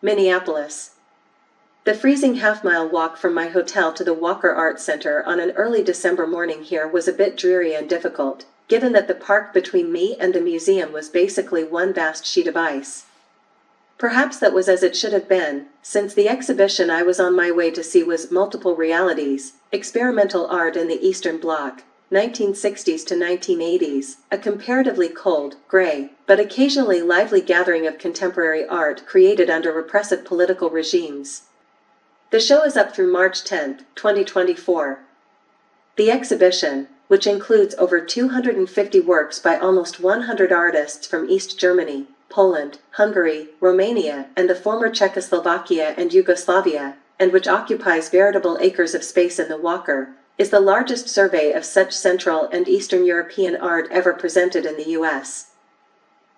Minneapolis. The freezing half-mile walk from my hotel to the Walker Art Center on an early December morning here was a bit dreary and difficult, given that the park between me and the museum was basically one vast sheet of ice. Perhaps that was as it should have been, since the exhibition I was on my way to see was Multiple Realities, Experimental Art in the Eastern Bloc, 1960s to 1980s, a comparatively cold, gray, but occasionally lively gathering of contemporary art created under repressive political regimes. The show is up through March 10, 2024. The exhibition, which includes over 250 works by almost 100 artists from East Germany, Poland, Hungary, Romania, and the former Czechoslovakia and Yugoslavia, and which occupies veritable acres of space in the Walker, is the largest survey of such Central and Eastern European art ever presented in the U.S.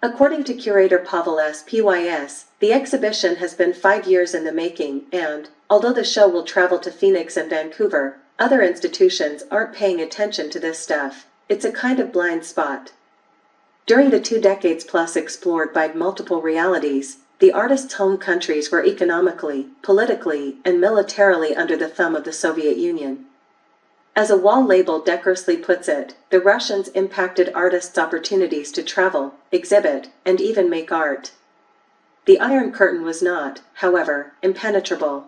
According to curator Pavel S.P.Y.S., the exhibition has been 5 years in the making and, although the show will travel to Phoenix and Vancouver, other institutions aren't paying attention to this stuff. It's a kind of blind spot. During the 2 decades plus explored by Multiple Realities, the artists' home countries were economically, politically, and militarily under the thumb of the Soviet Union. As a wall label decorously puts it, the Russians impacted artists' opportunities to travel, exhibit, and even make art. The Iron Curtain was not, however, impenetrable.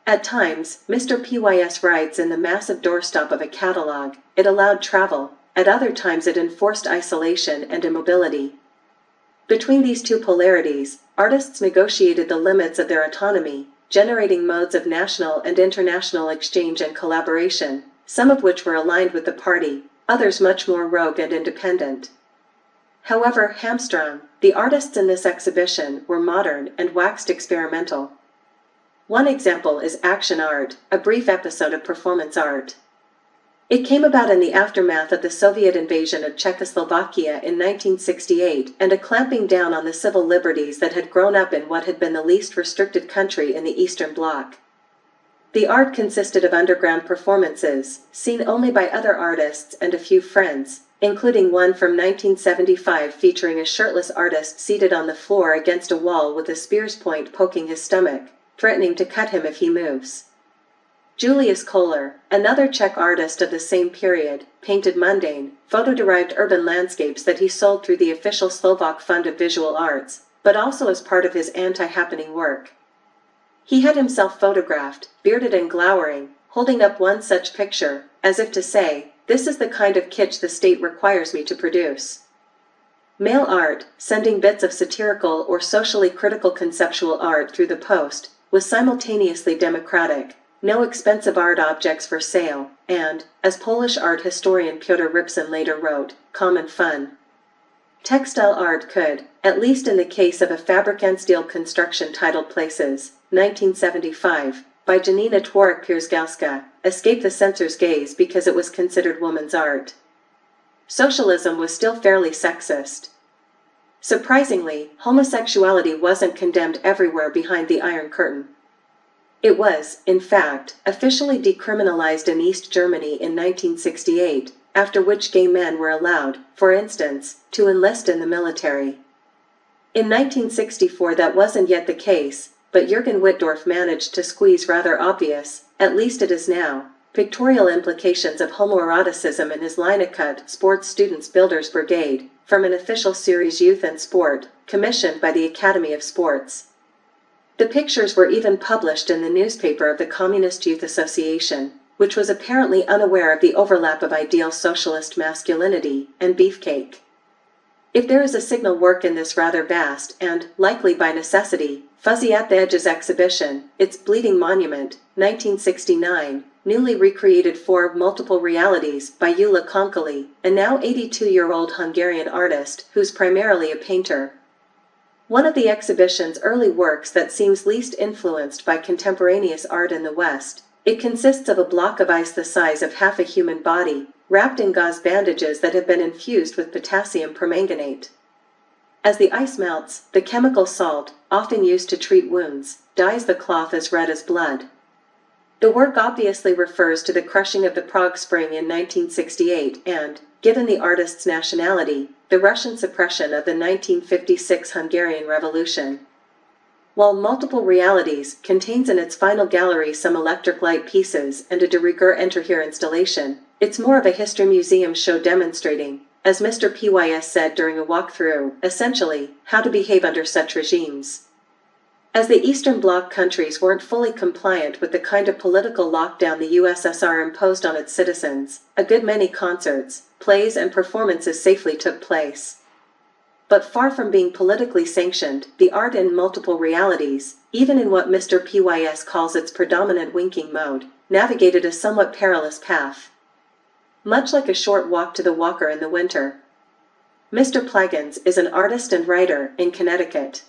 At times, Mr. P.Y.S. writes in the massive doorstop of a catalog, it allowed travel. At other times it enforced isolation and immobility. Between these two polarities, artists negotiated the limits of their autonomy, generating modes of national and international exchange and collaboration, some of which were aligned with the party, others much more rogue and independent. However hamstrung, the artists in this exhibition were modern and waxed experimental. One example is action art, a brief episode of performance art. It came about in the aftermath of the Soviet invasion of Czechoslovakia in 1968 and a clamping down on the civil liberties that had grown up in what had been the least restricted country in the Eastern Bloc. The art consisted of underground performances, seen only by other artists and a few friends, including one from 1975 featuring a shirtless artist seated on the floor against a wall with a spear's point poking his stomach, threatening to cut him if he moves. Július KOLLER, another Czech artist of the same period, painted mundane, photo-derived urban landscapes that he sold through the official Slovak Fund of Visual Arts, but also as part of his anti-happening work. He had himself photographed, bearded and glowering, holding up one such picture, as if to say, "This is the kind of kitsch the state requires me to produce." Mail art, sending bits of satirical or socially critical conceptual art through the post, was simultaneously democratic. No expensive art objects for sale, and, as Polish art historian Piotr Rybson later wrote, common fun. Textile art could, at least in the case of a fabric and steel construction titled Places, 1975, by Janina TWOREK-PIERZGALSKA, escape the censor's gaze because it was considered woman's art. Socialism was still fairly sexist. Surprisingly, homosexuality wasn't condemned everywhere behind the Iron Curtain. It was, in fact, officially decriminalized in East Germany in 1968, after which gay men were allowed, for instance, to enlist in the military. In 1964 that wasn't yet the case, but Jürgen WITTDORF managed to squeeze rather obvious, at least it is now, pictorial implications of homoeroticism in his line-cut Sports Students Builders Brigade, from an official series Youth and Sport, commissioned by the Academy of Sports. The pictures were even published in the newspaper of the Communist Youth Association, which was apparently unaware of the overlap of ideal socialist masculinity and beefcake. If there is a signal work in this rather vast and, likely by necessity, fuzzy at the edges exhibition, it's Bleeding Monument, 1969, newly recreated for Multiple Realities by Gyula KONKOLY, a now 82-year-old Hungarian artist who's primarily a painter. One of the exhibition's early works that seems least influenced by contemporaneous art in the West, it consists of a block of ice the size of half a human body, wrapped in gauze bandages that have been infused with potassium permanganate. As the ice melts, the chemical salt, often used to treat wounds, dyes the cloth as red as blood. The work obviously refers to the crushing of the Prague Spring in 1968 and, given the artist's nationality, the Russian suppression of the 1956 Hungarian Revolution. while Multiple Realities contains in its final gallery some electric light pieces and a de rigueur enter here installation, it's more of a history museum show demonstrating, as Mr. PYS said during a walkthrough, essentially, how to behave under such regimes. As the Eastern Bloc countries weren't fully compliant with the kind of political lockdown the USSR imposed on its citizens, a good many concerts, plays and performances safely took place. But far from being politically sanctioned, the art in Multiple Realities, even in what Mr. PYS calls its predominant winking mode, navigated a somewhat perilous path. Much like a short walk to the walker in the winter. Mr. Plagens is an artist and writer in Connecticut.